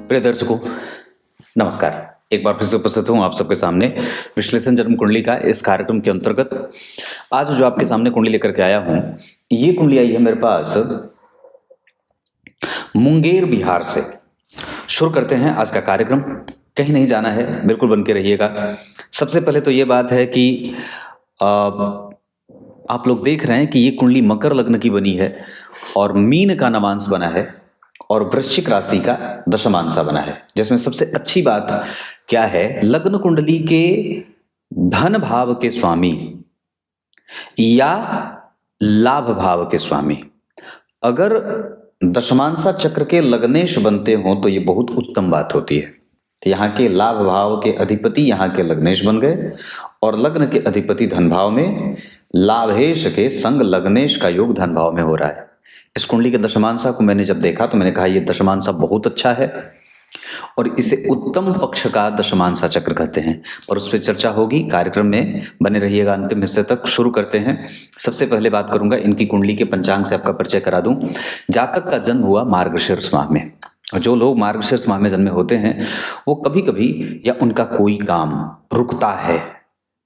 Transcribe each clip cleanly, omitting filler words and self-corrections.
प्रिय दर्शकों, नमस्कार। एक बार फिर से उपस्थित हूँ आप सबके सामने विश्लेषण जन्म कुंडली का इस कार्यक्रम के अंतर्गत। आज जो आपके सामने कुंडली लेकर के आया हूँ, ये कुंडली आई है मेरे पास मुंगेर बिहार से। शुरू करते हैं आज का कार्यक्रम। कहीं नहीं जाना है, बिल्कुल बन के रहिएगा। सबसे पहले तो ये बात है कि आप लोग देख रहे हैं कि ये कुंडली मकर लग्न की बनी है और मीन का नवांश बना है और वृश्चिक राशि का दशमांशा बना है। जिसमें सबसे अच्छी बात क्या है, लग्न कुंडली के धन भाव के स्वामी या लाभ भाव के स्वामी अगर दशमांशा चक्र के लग्नेश बनते हो तो ये बहुत उत्तम बात होती है। तो यहाँ के लाभ भाव के अधिपति यहाँ के लग्नेश बन गए और लग्न के अधिपति धन भाव में, लाभेश के संग लग्नेश का योग धन भाव में हो रहा है। इस कुंडली के दशमांशा को मैंने जब देखा तो मैंने कहा ये दशमांशा बहुत अच्छा है और इसे उत्तम पक्ष का दशमांशा चक्र कहते हैं। और उस पर चर्चा होगी, कार्यक्रम में बने रहिएगा अंतिम हिस्से तक। शुरू करते हैं। सबसे पहले बात करूंगा इनकी कुंडली के पंचांग से आपका परिचय करा दूं। जातक का जन्म हुआ मार्गशीर्ष माह में। जो लोग मार्गशीर्ष माह में जन्मे होते हैं वो कभी कभी या उनका कोई काम रुकता है,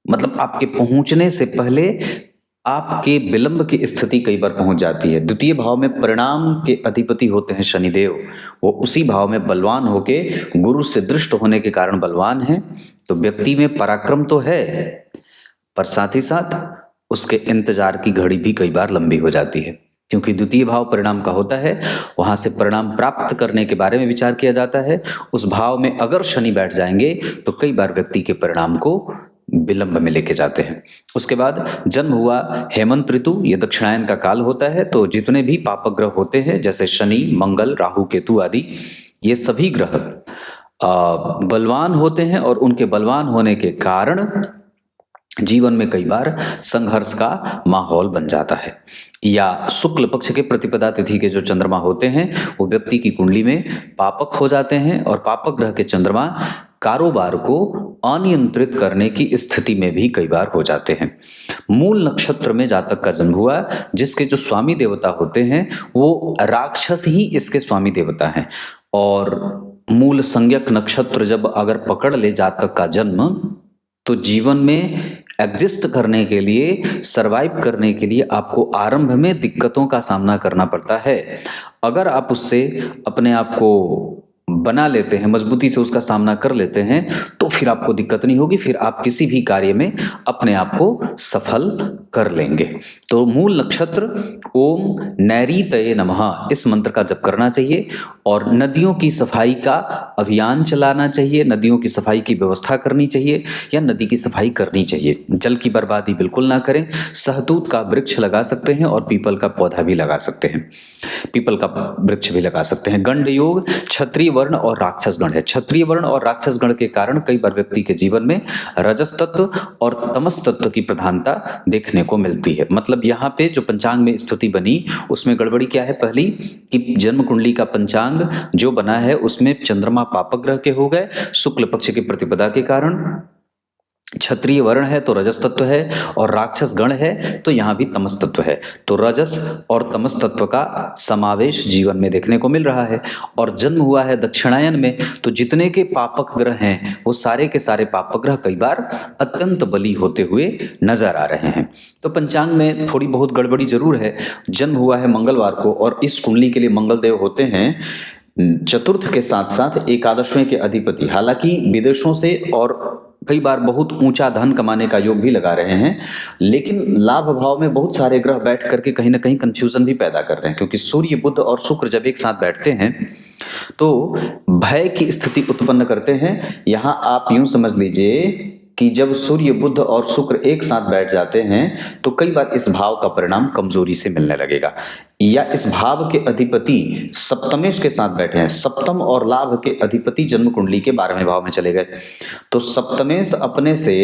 मतलब आपके पहुंचने से पहले आपके विलंब की स्थिति कई बार पहुंच जाती है। द्वितीय भाव में परिणाम के अधिपति होते हैं शनिदेव, वो उसी भाव में बलवान होके गुरु से दृष्ट होने के कारण बलवान है। तो व्यक्ति में पराक्रम तो है पर साथ ही साथ उसके इंतजार की घड़ी भी कई बार लंबी हो जाती है, क्योंकि द्वितीय भाव परिणाम का होता है। वहां से परिणाम प्राप्त करने के बारे में विचार किया जाता है। उस भाव में अगर शनि बैठ जाएंगे तो कई बार व्यक्ति के परिणाम को विलंब में लेके जाते हैं। उसके बाद जन्म हुआ हेमंत ऋतु, ये दक्षिणायन का काल होता है। तो जितने भी पापक ग्रह होते हैं जैसे शनि, मंगल, राहु, केतु आदि, ये सभी ग्रह बलवान होते हैं और उनके बलवान होने के कारण जीवन में कई बार संघर्ष का माहौल बन जाता है। या शुक्ल पक्ष के प्रतिपदा तिथि के जो चंद्रमा होते हैं वो व्यक्ति की कुंडली में पापक हो जाते हैं और पापक ग्रह के चंद्रमा कारोबार को अनियंत्रित करने की स्थिति में भी कई बार हो जाते हैं। मूल नक्षत्र में जातक का जन्म हुआ, जिसके जो स्वामी देवता होते हैं वो राक्षस ही इसके स्वामी देवता हैं। और मूल संज्ञक नक्षत्र जब अगर पकड़ ले जातक का जन्म, तो जीवन में एग्जिस्ट करने के लिए, सरवाइव करने के लिए आपको आरंभ में दिक्कतों का सामना करना पड़ता है। अगर आप उससे अपने आप को बना लेते हैं, मजबूती से उसका सामना कर लेते हैं, तो फिर आपको दिक्कत नहीं होगी, फिर आप किसी भी कार्य में अपने आप को सफल कर लेंगे। तो मूल नक्षत्र ओम नैऋतये नमः इस मंत्र का जप करना चाहिए और नदियों की सफाई का अभियान चलाना चाहिए। नदियों की सफाई की व्यवस्था करनी चाहिए या नदी की सफाई करनी चाहिए। जल की बर्बादी बिल्कुल ना करें। सहतूत का वृक्ष लगा सकते हैं और पीपल का पौधा भी लगा सकते हैं, पीपल का वृक्ष भी लगा सकते हैं। गंड योग क्षत्रिय वर्ण और राक्षस गण है। क्षत्रिय वर्ण और राक्षस गण के कारण कई बार व्यक्ति के जीवन में रजस तत्व और तमस तत्व की प्रधानता देखने को मिलती है। मतलब यहाँ पे जो पंचांग में स्थिति बनी उसमें गड़बड़ी क्या है, पहली कि जन्म कुंडली का पंचांग जो बना है उसमें चंद्रमा पापक ग्रह के हो गए शुक्ल पक्ष की प्रतिपदा के कारण। क्षत्रिय वर्ण है तो रजस तत्व है और राक्षस गण है तो यहाँ भी तमस तत्व है। तो रजस और तमस तत्व का समावेश जीवन में देखने को मिल रहा है। और जन्म हुआ है दक्षिणायन में, तो जितने के पापक ग्रह हैं वो सारे के सारे पापक ग्रह कई बार अत्यंत बली होते हुए नजर आ रहे हैं। तो पंचांग में थोड़ी बहुत गड़बड़ी जरूर है। जन्म हुआ है मंगलवार को और इस कुंडली के लिए मंगल देव होते हैं चतुर्थ के साथ साथ एकादशवें के अधिपति। हालांकि विदेशों से और कई बार बहुत ऊंचा धन कमाने का योग भी लगा रहे हैं, लेकिन लाभ भाव में बहुत सारे ग्रह बैठ करके कहीं ना कहीं कंफ्यूजन भी पैदा कर रहे हैं। क्योंकि सूर्य, बुध और शुक्र जब एक साथ बैठते हैं तो भय की स्थिति उत्पन्न करते हैं। यहाँ आप यूं समझ लीजिए कि जब सूर्य, बुध और शुक्र एक साथ बैठ जाते हैं तो कई बार इस भाव का परिणाम कमजोरी से मिलने लगेगा। या इस भाव के अधिपति सप्तमेश के साथ बैठे हैं। सप्तम और लाभ के अधिपति जन्म कुंडली के 12वें भाव में चले गए, तो सप्तमेश अपने से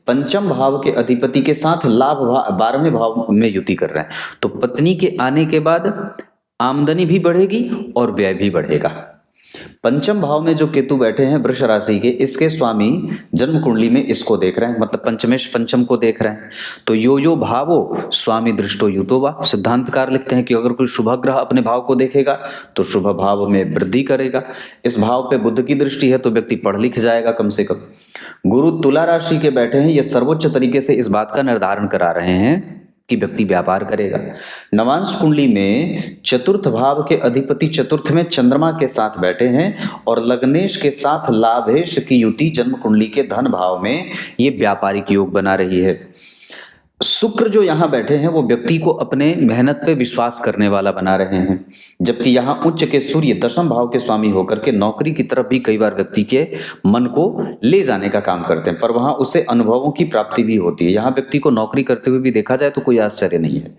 पंचम भाव के अधिपति के साथ लाभ 12वें भाव में युति कर रहे हैं। तो पत्नी के आने के बाद आमदनी भी बढ़ेगी और व्यय भी बढ़ेगा। पंचम भाव में जो केतु बैठे हैं वृष राशि के, इसके स्वामी जन्म कुंडली में इसको देख रहे हैं, मतलब पंचमेश पंचम को देख रहे हैं। तो यो भावो स्वामी दृष्टो युतो वा, सिद्धांतकार लिखते हैं कि अगर कोई शुभ ग्रह अपने भाव को देखेगा तो शुभ भाव में वृद्धि करेगा। इस भाव पे बुध की दृष्टि है तो व्यक्ति पढ़ लिख जाएगा कम से कम। गुरु तुला राशि के बैठे हैं, ये सर्वोच्च तरीके से इस बात का निर्धारण करा रहे हैं कि व्यक्ति व्यापार करेगा। नवांश कुंडली में चतुर्थ भाव के अधिपति चतुर्थ में चंद्रमा के साथ बैठे हैं और लग्नेश के साथ लाभेश की युति जन्म कुंडली के धन भाव में ये व्यापारिक योग बना रही है। शुक्र जो यहाँ बैठे हैं वो व्यक्ति को अपने मेहनत पे विश्वास करने वाला बना रहे हैं, जबकि यहाँ उच्च के सूर्य दशम भाव के स्वामी होकर के नौकरी की तरफ भी कई बार व्यक्ति के मन को ले जाने का काम करते हैं, पर वहाँ उससे अनुभवों की प्राप्ति भी होती है। यहाँ व्यक्ति को नौकरी करते हुए भी देखा जाए तो कोई आश्चर्य नहीं है।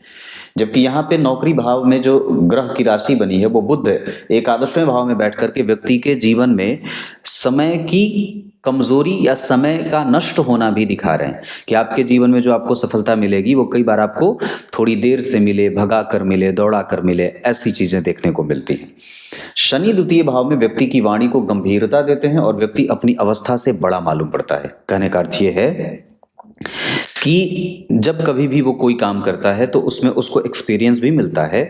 जबकि यहाँ पे नौकरी भाव में जो ग्रह की राशि बनी है वो बुध एकादशवें भाव में बैठ करके व्यक्ति के जीवन में समय की कमजोरी या समय का नष्ट होना भी दिखा रहे हैं कि आपके जीवन में जो आपको सफलता मिलेगी वो कई बार आपको थोड़ी देर से मिले, भगा कर मिले, दौड़ा कर मिले, ऐसी चीजें देखने को मिलती हैं। शनि द्वितीय भाव में व्यक्ति की वाणी को गंभीरता देते हैं और व्यक्ति अपनी अवस्था से बड़ा मालूम पड़ता है। कहने का अर्थ ये है कि जब कभी भी वो कोई काम करता है तो उसमें उसको एक्सपीरियंस भी मिलता है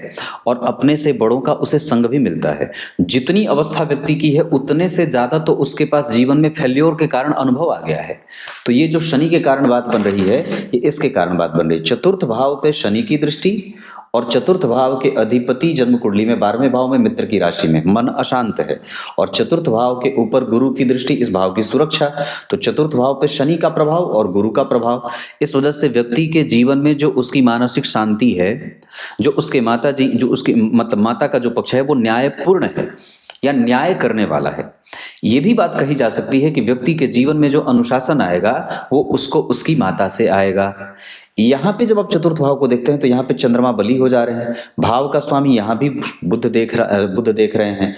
और अपने से बड़ों का उसे संग भी मिलता है। जितनी अवस्था व्यक्ति की है उतने से ज़्यादा तो उसके पास जीवन में फेल्योर के कारण अनुभव आ गया है। तो ये जो शनि के कारण बात बन रही है ये इसके कारण बात बन रही है। चतुर्थ भाव पे शनि की दृष्टि और चतुर्थ भाव के अधिपति जन्म कुंडली में 12वें भाव में मित्र की राशि में, मन अशांत है और चतुर्थ भाव के ऊपर गुरु की दृष्टि, इस भाव की सुरक्षा। तो चतुर्थ भाव पे शनि का प्रभाव और गुरु का प्रभाव, इस वजह से व्यक्ति के जीवन में जो उसकी मानसिक शांति है, जो उसके माता जी, जो उसकी मतलब माता का जो पक्ष है वो न्यायपूर्ण है या न्याय करने वाला है। ये भी बात कही जा सकती है कि व्यक्ति के जीवन में जो अनुशासन आएगा वो उसको उसकी माता से आएगा। यहाँ पे जब आप चतुर्थ भाव को देखते हैं तो यहाँ पे चंद्रमा बली हो जा रहे हैं, भाव का स्वामी यहाँ भी बुध देख रहे हैं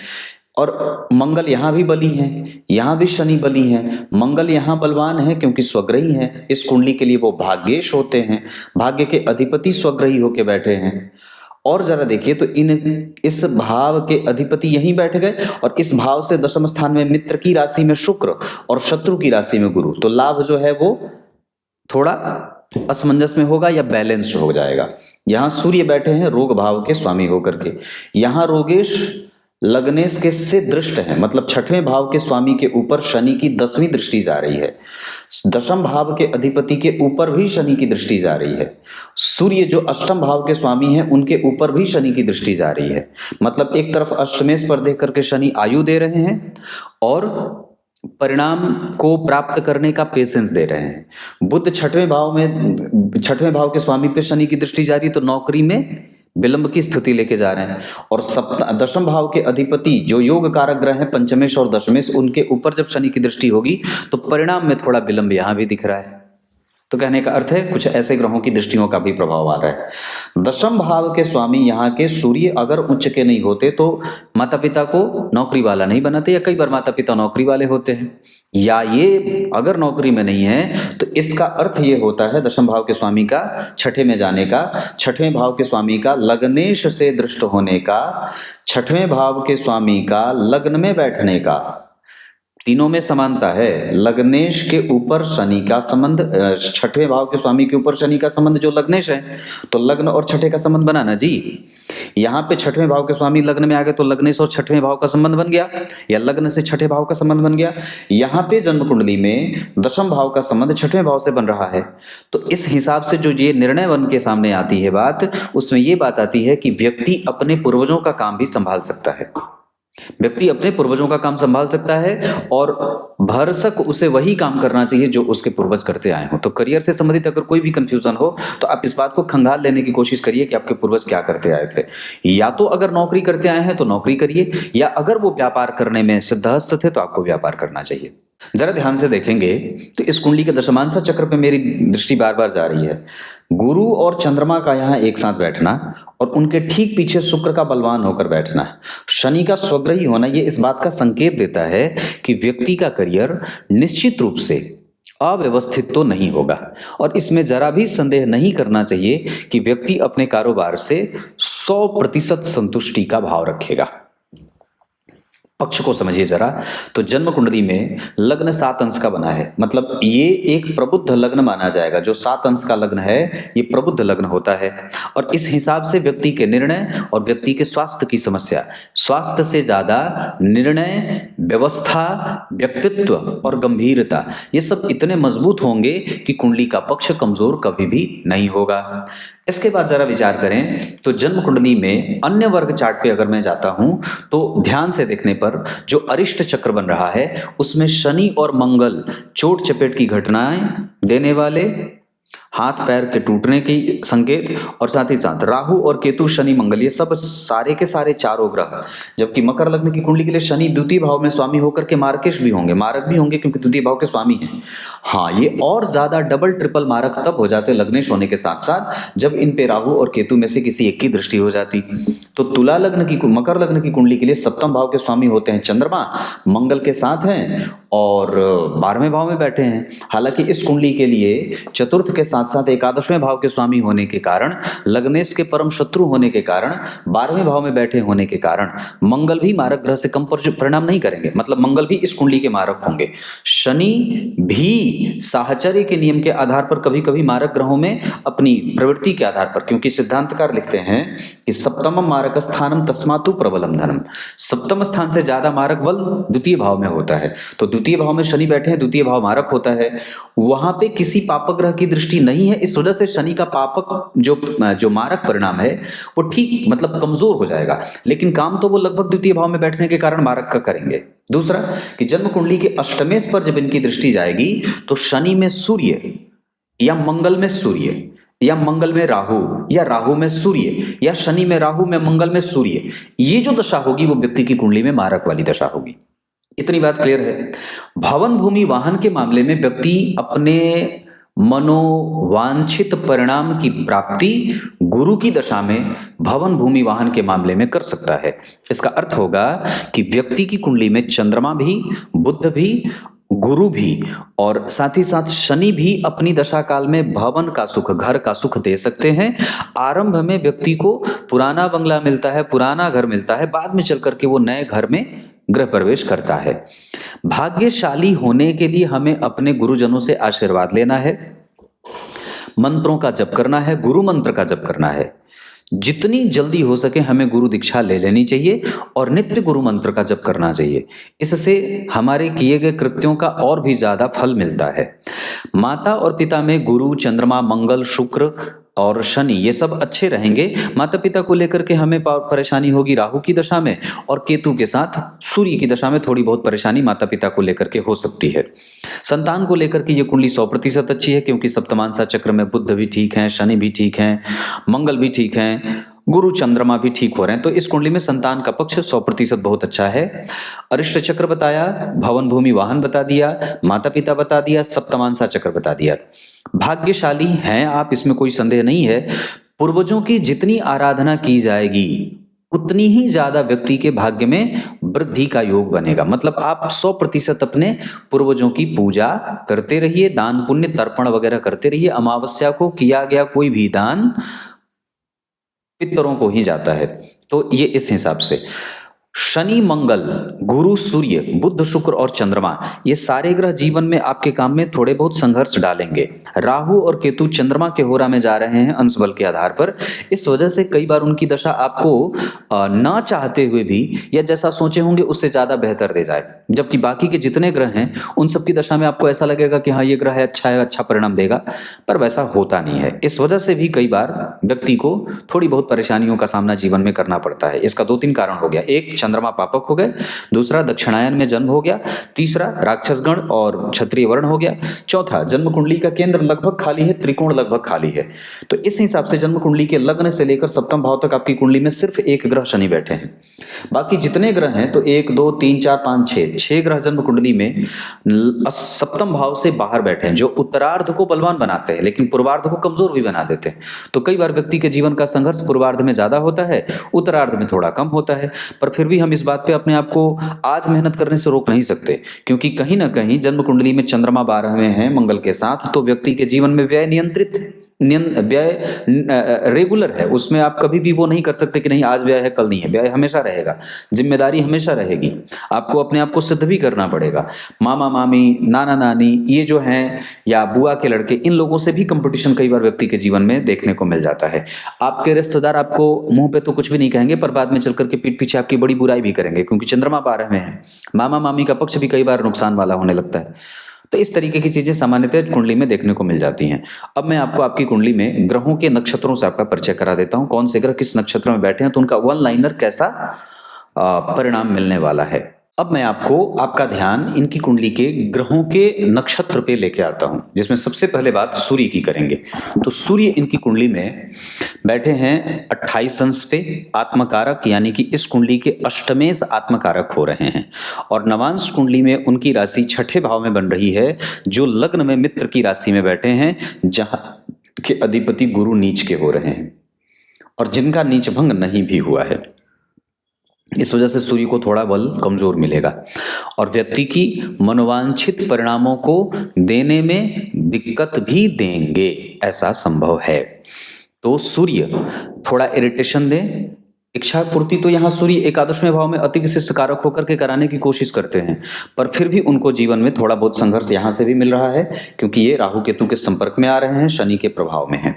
और मंगल यहाँ भी बली हैं, यहाँ भी शनि बली हैं। मंगल यहाँ बलवान है क्योंकि स्वग्रही हैं, इस कुंडली के लिए वो भाग्येश होते हैं, भाग्य के अधिपति स्वग्रही होके बैठे हैं। और जरा देखिए तो इस भाव के अधिपति यहीं बैठ गए और इस भाव से दशम स्थान में मित्र की राशि में शुक्र और शत्रु की राशि में गुरु, तो लाभ जो है वो थोड़ा असमंजस में होगा या बैलेंस्ड हो जाएगा। यहाँ सूर्य बैठे हैं रोग भाव के स्वामी होकर के, यहाँ रोगेश लग्नेश के से दृष्ट है, मतलब छठवें भाव के स्वामी के ऊपर शनि की 10वीं दृष्टि जा रही है। दशम भाव के अधिपति के ऊपर भी शनि की दृष्टि जा रही है। सूर्य जो अष्टम भाव के स्वामी हैं उनके ऊपर भी शनि की दृष्टि जा रही है। मतलब एक तरफ अष्टमेश पर देख करके शनि आयु दे रहे हैं और परिणाम को प्राप्त करने का पेशेंस दे रहे हैं। बुध छठवें भाव के स्वामी पे शनि की दृष्टि जा रही है तो नौकरी में विलंब की स्थिति लेके जा रहे हैं। और दशम भाव के अधिपति जो योग कारक ग्रह हैं पंचमेश और दशमेश, उनके ऊपर जब शनि की दृष्टि होगी तो परिणाम में थोड़ा विलंब यहाँ भी दिख रहा है। तो कहने का अर्थ है कुछ ऐसे ग्रहों की दृष्टियों का भी प्रभाव आ रहा है। दशम भाव के स्वामी यहाँ के सूर्य अगर उच्च के नहीं होते तो माता पिता को नौकरी वाला नहीं बनाते, या कई बार माता पिता नौकरी वाले होते हैं, या ये अगर नौकरी में नहीं है तो इसका अर्थ ये होता है दशम भाव के स्वामी का छठे में जाने का, छठवें भाव के स्वामी का लग्नेश से दृष्ट होने का, छठवें भाव के स्वामी का लग्न में बैठने का। तीनों में समानता है। लग्नेश के ऊपर शनि का संबंध, छठवें भाव के स्वामी के ऊपर शनि का संबंध जो लग्नेश है, तो लग्न और छठे का संबंध बना ना जी। यहाँ पे छठवें भाव के स्वामी लग्न में आ गए तो लग्नेश और छठवें भाव का संबंध बन गया, या लग्न से छठे भाव का संबंध बन गया। यहाँ पे जन्म कुंडली में दशम भाव का संबंध छठवें भाव से बन रहा है। तो इस हिसाब से जो ये निर्णय बन के सामने आती है बात, उसमें ये बात आती है कि व्यक्ति अपने पूर्वजों का काम भी संभाल सकता है। व्यक्ति अपने पूर्वजों का काम संभाल सकता है और भरसक उसे वही काम करना चाहिए जो उसके पूर्वज करते आए हों। तो करियर से संबंधित अगर कोई भी कंफ्यूजन हो तो आप इस बात को खंगाल लेने की कोशिश करिए कि आपके पूर्वज क्या करते आए थे। या तो अगर नौकरी करते आए हैं तो नौकरी करिए, या अगर वो व्यापार करने में सिद्धहस्त थे तो आपको व्यापार करना चाहिए। जरा ध्यान से देखेंगे तो इस कुंडली के दशमांश चक्र पे मेरी दृष्टि बार बार जा रही है। गुरु और चंद्रमा का यहाँ एक साथ बैठना और उनके ठीक पीछे शुक्र का बलवान होकर बैठना, शनि का स्वग्रही होना, ये इस बात का संकेत देता है कि व्यक्ति का करियर निश्चित रूप से अव्यवस्थित तो नहीं होगा। और इसमें जरा भी संदेह नहीं करना चाहिए कि व्यक्ति अपने कारोबार से 100% संतुष्टि का भाव रखेगा। पक्ष को समझिए जरा। तो जन्म कुंडली में लग्न 7 अंश का बना है, मतलब ये एक प्रबुद्ध लग्न माना जाएगा। जो 7 अंश का लग्न है ये प्रबुद्ध लग्न होता है, और इस हिसाब से व्यक्ति के निर्णय और व्यक्ति के स्वास्थ्य की समस्या, स्वास्थ्य से ज्यादा निर्णय, व्यवस्था, व्यक्तित्व और गंभीरता, ये सब इतने मजबूत होंगे कि कुंडली का पक्ष कमजोर कभी भी नहीं होगा। इसके बाद जरा विचार करें तो जन्म कुंडली में अन्य वर्ग चार्ट पे अगर मैं जाता हूं तो ध्यान से देखने पर जो अरिष्ट चक्र बन रहा है उसमें शनि और मंगल चोट चपेट की घटनाएं देने वाले, हाथ पैर के टूटने की संकेत, और साथ ही साथ राहु और केतु, शनि मंगल, ये सब सारे के सारे चारों ग्रह, जबकि मकर लग्न की कुंडली के लिए शनि द्वितीय भाव में स्वामी होकर के मार्केश भी होंगे, मारक भी होंगे क्योंकि द्वितीय भाव के स्वामी हैं। हाँ, ये और ज्यादा डबल ट्रिपल मारक तब हो जाते लग्नेश होने के साथ साथ जब इन पे राहु और केतु में से किसी एक की दृष्टि हो जाती। तो तुला लग्न की, मकर लग्न की कुंडली के लिए सप्तम भाव के स्वामी होते हैं चंद्रमा, मंगल के साथ हैं और 12वें भाव में बैठे हैं। हालांकि इस कुंडली के लिए चतुर्थ के साथ साथ एकादशवें भाव के स्वामी होने के कारण, लग्नेश के परम शत्रु होने के कारण, 12वें भाव में बैठे होने के कारण मंगल भी मारक ग्रह से कम परिणाम नहीं करेंगे, मतलब मंगल भी इस कुंडली के मारक होंगे। शनि भी साहचर्य के नियम के आधार पर कभी कभी मारक ग्रहों में अपनी प्रवृत्ति के आधार पर, क्योंकि सिद्धांतकार लिखते हैं कि सप्तमम मारक स्थानम तस्मातु प्रबलम धनम, सप्तम स्थान से ज्यादा मारक बल द्वितीय भाव में होता है। तो द्वितीय भाव में शनि बैठे हैं, द्वितीय भाव मारक होता है, वहां पे किसी पापक ग्रह की दृष्टि नहीं है, इस वजह से शनि का पापक जो मारक परिणाम है वो ठीक मतलब कमजोर हो जाएगा, लेकिन काम तो वो लगभग द्वितीय भाव में बैठने के कारण मारक का करेंगे। दूसरा कि जन्म कुंडली के अष्टमेश पर जब इनकी दृष्टि जाएगी तो शनि में सूर्य या मंगल में सूर्य या मंगल में राहु या राहु में सूर्य या शनि में राहु में मंगल में सूर्य, ये जो दशा होगी वो व्यक्ति की कुंडली में मारक वाली दशा होगी। इतनी बात क्लियर है। भवन भूमि वाहन के मामले में व्यक्ति अपने मनोवांछित परिणाम की प्राप्ति गुरु की दशा में भवन भूमि वाहन के मामले में कर सकता है। इसका अर्थ होगा कि व्यक्ति की कुंडली में चंद्रमा भी, बुध भी, गुरु भी और साथ ही साथ शनि भी अपनी दशा काल में भवन का सुख, घर का सुख दे सकते हैं। आरंभ में व्यक्ति को पुराना बंगला मिलता है, पुराना घर मिलता है, बाद में चल करके वो नए घर में गृह प्रवेश करता है। भाग्यशाली होने के लिए हमें अपने गुरुजनों से आशीर्वाद लेना है, मंत्रों का जप करना है, गुरु मंत्र का जप करना है। जितनी जल्दी हो सके हमें गुरु दीक्षा ले लेनी चाहिए और नित्य गुरु मंत्र का जप करना चाहिए। इससे हमारे किए गए कृत्यों का और भी ज्यादा फल मिलता है। माता और पिता में गुरु, चंद्रमा, मंगल, शुक्र और शनि ये सब अच्छे रहेंगे। माता पिता को लेकर के हमें परेशानी होगी राहु की दशा में, और केतु के साथ सूर्य की दशा में थोड़ी बहुत परेशानी माता पिता को लेकर के हो सकती है। संतान को लेकर के ये कुंडली 100% अच्छी है, क्योंकि सप्तमांसा चक्र में बुध भी ठीक है, शनि भी ठीक है, मंगल भी ठीक है, गुरु चंद्रमा भी ठीक हो रहे हैं। तो इस कुंडली में संतान का पक्ष 100% बहुत अच्छा है। अरिष्ट चक्र बताया, भवन भूमि वाहन बता दिया, माता पिता बता दिया, सप्तमांसा चक्र बता दिया। भाग्यशाली हैं आप, इसमें कोई संदेह नहीं है। पूर्वजों की जितनी आराधना की जाएगी उतनी ही ज्यादा व्यक्ति के भाग्य में वृद्धि का योग बनेगा। मतलब आप 100% अपने पूर्वजों की पूजा करते रहिए, दान पुण्य तर्पण वगैरह करते रहिए। अमावस्या को किया गया कोई भी दान पितरों को ही जाता है। तो ये इस हिसाब से शनि, मंगल, गुरु, सूर्य, बुध, शुक्र और चंद्रमा ये सारे ग्रह जीवन में आपके काम में थोड़े बहुत संघर्ष डालेंगे। राहु और केतु चंद्रमा के होरा में जा रहे हैं अंश बल के आधार पर, इस वजह से कई बार उनकी दशा आपको ना चाहते हुए भी या जैसा सोचे होंगे उससे ज्यादा बेहतर दे जाए, जबकि बाकी के जितने ग्रह हैं उन सबकी दशा में आपको ऐसा लगेगा कि हाँ ये ग्रह है, अच्छा परिणाम देगा, पर वैसा होता नहीं है। इस वजह से भी कई बार व्यक्ति को थोड़ी बहुत परेशानियों का सामना जीवन में करना पड़ता है। इसका 2-3 कारण हो गया। एक, चंद्रमा पापक हो गए, दूसरा दक्षिणायन में जन्म हो गया, तीसरा राक्षसगण और क्षत्रिय वर्ण हो गया, चौथा जन्म कुंडली का केंद्र लगभग खाली है, त्रिकोण लगभग खाली है। तो इस हिसाब से जन्म कुंडली के लग्न से लेकर सप्तम भाव तक आपकी कुंडली में सिर्फ एक ग्रह शनि बैठे हैं। बाकी जितने ग्रह हैं तो 1, 2, 3, 4, 5, 6 ग्रह जन्म कुंडली में सप्तम भाव से बाहर बैठे हैं, जो उत्तरार्ध को बलवान बनाते हैं लेकिन पूर्वार्ध को कमजोर भी बना देते हैं। तो कई बार व्यक्ति के जीवन का संघर्ष पूर्वार्ध में ज्यादा होता है, उत्तरार्ध में थोड़ा कम होता है। पर फिर भी हम इस बात पे अपने आप को आज मेहनत करने से रोक नहीं सकते, क्योंकि कहीं ना कहीं जन्म कुंडली में चंद्रमा 12वें हैं मंगल के साथ, तो व्यक्ति के जीवन में व्यय नियंत्रित व्यय रेगुलर है, उसमें आप कभी भी वो नहीं कर सकते कि नहीं आज व्यय है कल नहीं है। व्यय हमेशा रहेगा, जिम्मेदारी हमेशा रहेगी, आपको अपने आप को सिद्ध भी करना पड़ेगा। मामा मामी, नाना नानी, ये जो हैं, या बुआ के लड़के, इन लोगों से भी कंपटीशन कई बार व्यक्ति के जीवन में देखने को मिल जाता है। आपके रिश्तेदार आपको मुंह पे तो कुछ भी नहीं कहेंगे, पर बाद में चल करके पीठ पीछे आपकी बड़ी बुराई भी करेंगे, क्योंकि चंद्रमा 12 में है। मामा मामी का पक्ष भी कई बार नुकसान वाला होने लगता है। तो इस तरीके की चीजें सामान्यतः कुंडली में देखने को मिल जाती हैं। अब मैं आपको आपकी कुंडली में ग्रहों के नक्षत्रों से आपका परिचय करा देता हूं, कौन से ग्रह किस नक्षत्र में बैठे हैं, तो उनका वन लाइनर कैसा परिणाम मिलने वाला है। अब मैं आपको आपका ध्यान इनकी कुंडली के ग्रहों के नक्षत्र पे लेके आता हूं, जिसमें सबसे पहले बात सूर्य की करेंगे। तो सूर्य इनकी कुंडली में बैठे हैं 28 अंश पे, आत्मकारक, यानी कि इस कुंडली के अष्टमेश आत्मकारक हो रहे हैं। और नवांश कुंडली में उनकी राशि छठे भाव में बन रही है, जो लग्न में मित्र की राशि में बैठे हैं, जहां के अधिपति गुरु नीच के हो रहे हैं और जिनका नीच भंग नहीं भी हुआ है। इस वजह से सूर्य को थोड़ा बल कमजोर मिलेगा और व्यक्ति की मनोवांछित परिणामों को देने में दिक्कत भी देंगे, ऐसा संभव है। तो सूर्य थोड़ा इरिटेशन दे, इच्छा पूर्ति तो यहाँ सूर्य एकादशवें भाव में अति विशिष्ट कारक होकर के कराने की कोशिश करते हैं, पर फिर भी उनको जीवन में थोड़ा बहुत संघर्ष यहाँ से भी मिल रहा है, क्योंकि ये राहु केतु के संपर्क में आ रहे हैं, शनि के प्रभाव में है।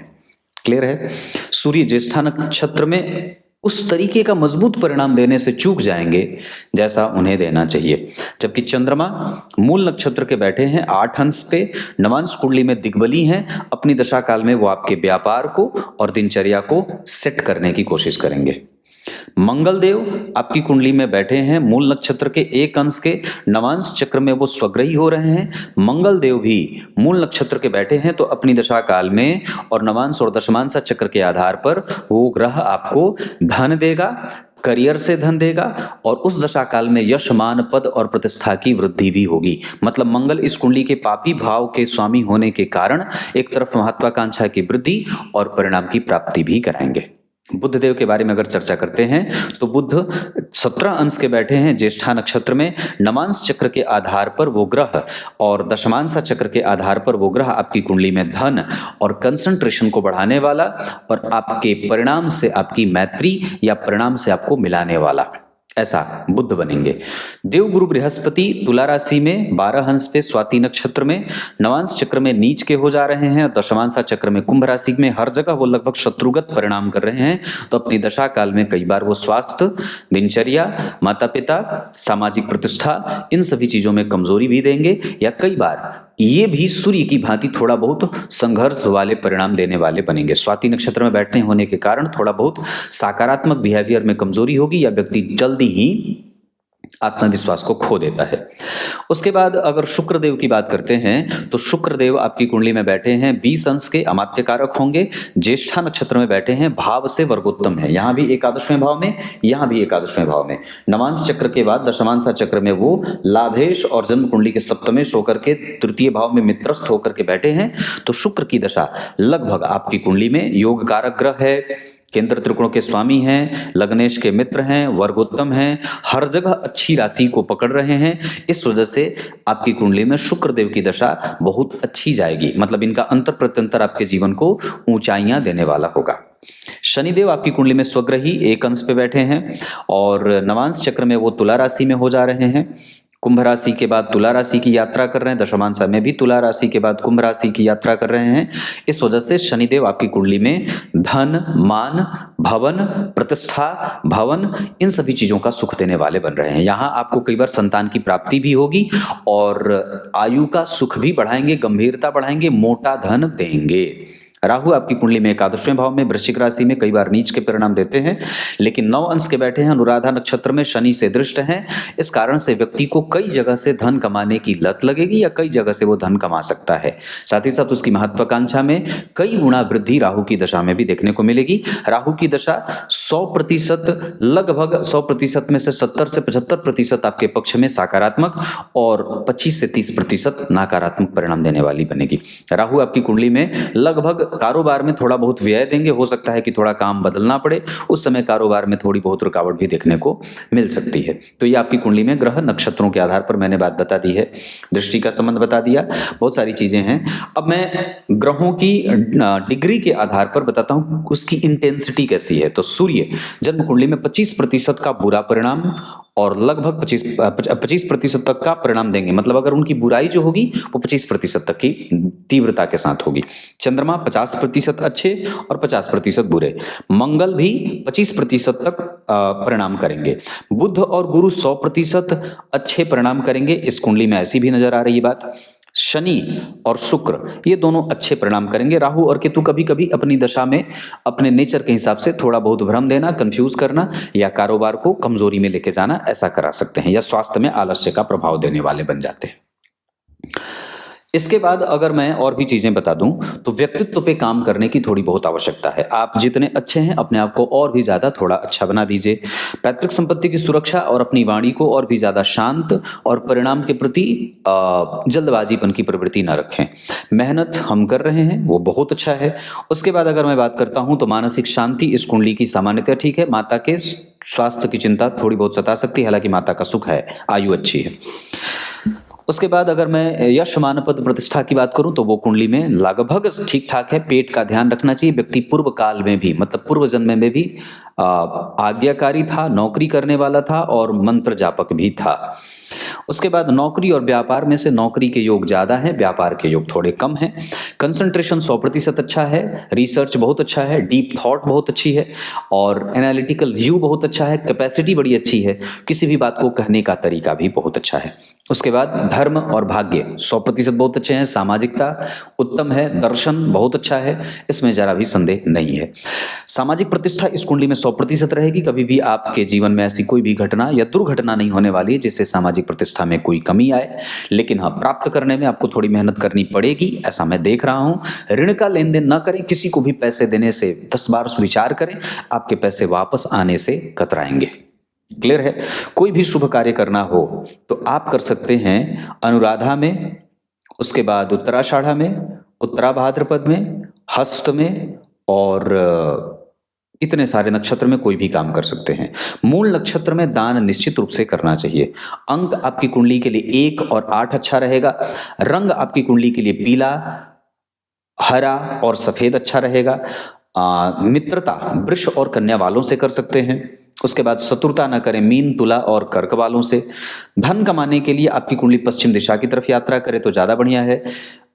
क्लियर है। सूर्य ज्येष्ठा नक्षत्र में उस तरीके का मजबूत परिणाम देने से चूक जाएंगे जैसा उन्हें देना चाहिए। जबकि चंद्रमा मूल नक्षत्र के बैठे हैं 8 अंश पे, नवांश कुंडली में दिग्बली हैं, अपनी दशा काल में वो आपके व्यापार को और दिनचर्या को सेट करने की कोशिश करेंगे। मंगल देव आपकी कुंडली में बैठे हैं मूल नक्षत्र के 1 अंश के, नवांश चक्र में वो स्वग्रही हो रहे हैं। मंगल देव भी मूल नक्षत्र के बैठे हैं, तो अपनी दशा काल में और नवांश और दशमांश चक्र के आधार पर वो ग्रह आपको धन देगा, करियर से धन देगा, और उस दशा काल में यश मान पद और प्रतिष्ठा की वृद्धि भी होगी। मतलब मंगल इस कुंडली के पापी भाव के स्वामी होने के कारण एक तरफ महत्वाकांक्षा की वृद्धि और परिणाम की प्राप्ति भी कराएंगे। बुध देव के बारे में अगर चर्चा करते हैं तो बुध 17 अंश के बैठे हैं ज्येष्ठा नक्षत्र में, नवांश चक्र के आधार पर वो ग्रह और दशमांश चक्र के आधार पर वो ग्रह आपकी कुंडली में धन और कंसंट्रेशन को बढ़ाने वाला और आपके परिणाम से आपकी मैत्री या परिणाम से आपको मिलाने वाला, ऐसा बुध बनेंगे। देवगुरु बृहस्पति तुला राशि में 12 अंश पे स्वाति नक्षत्र में नवांश चक्र में नीच के हो जा रहे हैं, दशमांश चक्र में कुंभ राशि में हर जगह वो लगभग शत्रुगत परिणाम कर रहे हैं। तो अपनी दशा काल में कई बार वो स्वास्थ्य, दिनचर्या, माता पिता, सामाजिक प्रतिष्ठा, इन सभी चीजों में कमजोरी भी देंगे, या कई बार ये भी सूर्य की भांति थोड़ा बहुत संघर्ष वाले परिणाम देने वाले बनेंगे। स्वाति नक्षत्र में बैठने होने के कारण थोड़ा बहुत सकारात्मक बिहेवियर में कमजोरी होगी, या व्यक्ति जल्दी ही आत्मविश्वास को खो देता है। उसके बाद अगर शुक्रदेव की बात करते हैं तो शुक्रदेव आपकी कुंडली में बैठे हैं 20 अंश के, अमात्य कारक होंगे, ज्येष्ठा नक्षत्र में बैठे हैं, भाव से वर्गोत्तम है, यहाँ भी एकादशवें भाव में, यहाँ भी एकादशवें भाव में। नवांश चक्र के बाद दशमांश चक्र में वो लाभेश और जन्म कुंडली के सप्तमेश होकर के तृतीय भाव में मित्रस्थ होकर के बैठे हैं। तो शुक्र की दशा लगभग आपकी कुंडली में योग कारक ग्रह है, केंद्र त्रिकोणों के स्वामी हैं, लग्नेश के मित्र हैं, वर्गोत्तम हैं, हर जगह अच्छी राशि को पकड़ रहे हैं। इस वजह से आपकी कुंडली में शुक्रदेव की दशा बहुत अच्छी जाएगी, मतलब इनका अंतर प्रत्यंतर आपके जीवन को ऊंचाइयां देने वाला होगा। शनिदेव आपकी कुंडली में स्वग्रही 1 अंश पे बैठे हैं और नवांश चक्र में वो तुला राशि में हो जा रहे हैं। कुंभ राशि के बाद तुला राशि की यात्रा कर रहे हैं, दशमांश में भी तुला राशि के बाद कुंभ राशि की यात्रा कर रहे हैं। इस वजह से शनिदेव आपकी कुंडली में धन, मान, भवन, प्रतिष्ठा, भवन, इन सभी चीजों का सुख देने वाले बन रहे हैं। यहाँ आपको कई बार संतान की प्राप्ति भी होगी और आयु का सुख भी बढ़ाएंगे, गंभीरता बढ़ाएंगे, मोटा धन देंगे। राहु आपकी कुंडली में एकादशवें भाव में वृश्चिक राशि में कई बार नीच के परिणाम देते हैं, लेकिन 9 अंश के बैठे हैं, अनुराधा नक्षत्र में शनि से दृष्ट हैं। इस कारण से व्यक्ति को कई जगह से धन कमाने की लत लगेगी या कई जगह से वो धन कमा सकता है। साथ ही साथ उसकी महत्वाकांक्षा में कई गुना वृद्धि राहु की दशा में भी देखने को मिलेगी। राहु की दशा 100%, लगभग 100% में से 70 से 75% आपके पक्ष में सकारात्मक और 25 से 30% नकारात्मक परिणाम देने वाली बनेगी। राहु आपकी कुंडली में लगभग कारोबार में थोड़ा बहुत व्यय देंगे, हो सकता है कि थोड़ा काम बदलना पड़े, उस समय कारोबार में थोड़ी बहुत रुकावट भी देखने को मिल सकती है। तो ये आपकी कुंडली में ग्रह नक्षत्रों के आधार पर मैंने बात बता दी है, दृष्टि का संबंध बता दिया, बहुत सारी चीजें हैं। अब मैं ग्रहों की डिग्री के आधार पर बताता हूं उसकी इंटेंसिटी कैसी है। तो सूर्य जन्म कुंडली में 25% का बुरा परिणाम और लगभग 25% तक का परिणाम देंगे, मतलब अगर उनकी बुराई जो होगी वो 25% तक की तीव्रता के साथ होगी। चंद्रमा 50% अच्छे और 50% बुरे। मंगल भी 25% तक परिणाम करेंगे। बुध और गुरु 100% अच्छे परिणाम करेंगे, इस कुंडली में ऐसी भी नजर आ रही बात। शनि और शुक्र ये दोनों अच्छे परिणाम करेंगे। राहु और केतु कभी कभी अपनी दशा में अपने नेचर के हिसाब से थोड़ा बहुत भ्रम देना, कंफ्यूज करना या कारोबार को कमजोरी में लेके जाना ऐसा करा सकते हैं, या स्वास्थ्य में आलस्य का प्रभाव देने वाले बन जाते हैं। इसके बाद अगर मैं और भी चीजें बता दूं तो व्यक्तित्व पे काम करने की थोड़ी बहुत आवश्यकता है। आप जितने अच्छे हैं अपने आप को और भी ज्यादा थोड़ा अच्छा बना दीजिए। पैतृक संपत्ति की सुरक्षा और अपनी वाणी को और भी ज्यादा शांत और परिणाम के प्रति जल्दबाजीपन की प्रवृत्ति न रखें। मेहनत हम कर रहे हैं वो बहुत अच्छा है। उसके बाद अगर मैं बात करता हूं तो मानसिक शांति इस कुंडली की सामान्यतः ठीक है। माता के स्वास्थ्य की चिंता थोड़ी बहुत सता सकती है, हालांकि माता का सुख है, आयु अच्छी है। उसके बाद अगर मैं यश मान पद प्रतिष्ठा की बात करूं तो वो कुंडली में लगभग ठीक ठाक है। पेट का ध्यान रखना चाहिए। व्यक्ति पूर्व काल में भी मतलब पूर्व जन्म में भी आज्ञाकारी था, नौकरी करने वाला था और मंत्र जापक भी था। उसके बाद नौकरी और व्यापार में से नौकरी के योग ज्यादा हैं, व्यापार के योग थोड़े कम हैं। कंसंट्रेशन 100% अच्छा है, रिसर्च बहुत अच्छा है, डीप थॉट बहुत अच्छी है और एनालिटिकल व्यू बहुत अच्छा है, कैपेसिटी बड़ी अच्छी है, किसी भी बात को कहने का तरीका भी बहुत अच्छा है। उसके बाद धर्म और भाग्य 100% बहुत अच्छे हैं, सामाजिकता उत्तम है, दर्शन बहुत अच्छा है, इसमें जरा भी संदेह नहीं है। सामाजिक प्रतिष्ठा इस कुंडली में 100% रहेगी। कभी भी आपके जीवन में ऐसी कोई भी घटना या दुर्घटना नहीं होने वाली है जिससे सामाजिक प्रतिष्ठा में कोई कमी आए, लेकिन हाँ प्राप्त करने में आपको थोड़ी मेहनत करनी पड़ेगी, ऐसा मैं देख रहा हूं। ऋण का लेन देन न करें, किसी को भी पैसे देने से 10 बार विचार करें, आपके पैसे वापस आने से कतराएंगे। क्लियर है? कोई भी शुभ कार्य करना हो तो आप कर सकते हैं अनुराधा में, उसके बाद उत्तराषाढ़ा में, उत्तरा भाद्रपद में, हस्त में और इतने सारे नक्षत्र में कोई भी काम कर सकते हैं। मूल नक्षत्र में दान निश्चित रूप से करना चाहिए। अंक आपकी कुंडली के लिए 1 और 8 अच्छा रहेगा। रंग आपकी कुंडली के लिए पीला, हरा और सफेद अच्छा रहेगा। मित्रता वृष और कन्या वालों से कर सकते हैं। उसके बाद शत्रुता न करें मीन, तुला और कर्क वालों से। धन कमाने के लिए आपकी कुंडली पश्चिम दिशा की तरफ यात्रा करे तो ज्यादा बढ़िया है।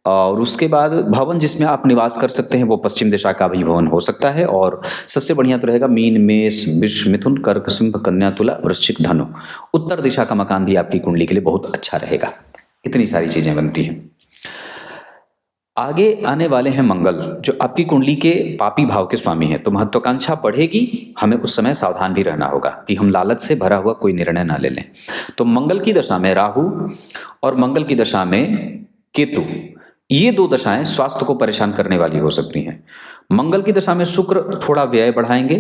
और उसके बाद भवन जिसमें आप निवास कर सकते हैं वो पश्चिम दिशा का भी भवन हो सकता है। और सबसे बढ़िया तो रहेगा मीन, मेष, वृष, मिथुन, कर्क, सिंह, कन्या, तुला, वृश्चिक, धनु। उत्तर दिशा का मकान भी आपकी कुंडली के लिए बहुत अच्छा रहेगा। इतनी सारी चीजें बनती हैं। आगे आने वाले हैं मंगल, जो आपकी कुंडली के पापी भाव के स्वामी हैं, तो महत्वाकांक्षा बढ़ेगी। हमें उस समय सावधान भी रहना होगा कि हम लालच से भरा हुआ कोई निर्णय ना ले लें। तो मंगल की दशा में राहु और मंगल की दशा में केतु, ये 2 दशाएं स्वास्थ्य को परेशान करने वाली हो सकती हैं। मंगल की दशा में शुक्र थोड़ा व्यय बढ़ाएंगे।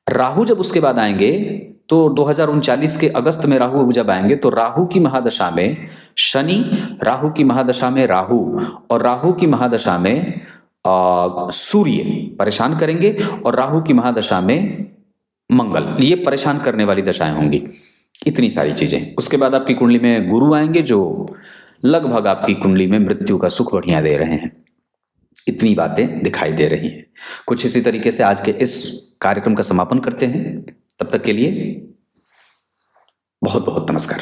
राहु जब उसके बाद आएंगे तो 2039 के अगस्त में राहु जब आएंगे तो राहु की महादशा में शनि, राहु की महादशा में राहु और राहु की महादशा में सूर्य परेशान करेंगे और राहु की महादशा में मंगल, ये परेशान करने वाली दशाएं होंगी। इतनी सारी चीजें। उसके बाद आपकी कुंडली में गुरु आएंगे जो लगभग आपकी कुंडली में मृत्यु का सुख बढ़िया दे रहे हैं। इतनी बातें दिखाई दे रही हैं। कुछ इसी तरीके से आज के इस कार्यक्रम का समापन करते हैं। तब तक के लिए बहुत बहुत नमस्कार।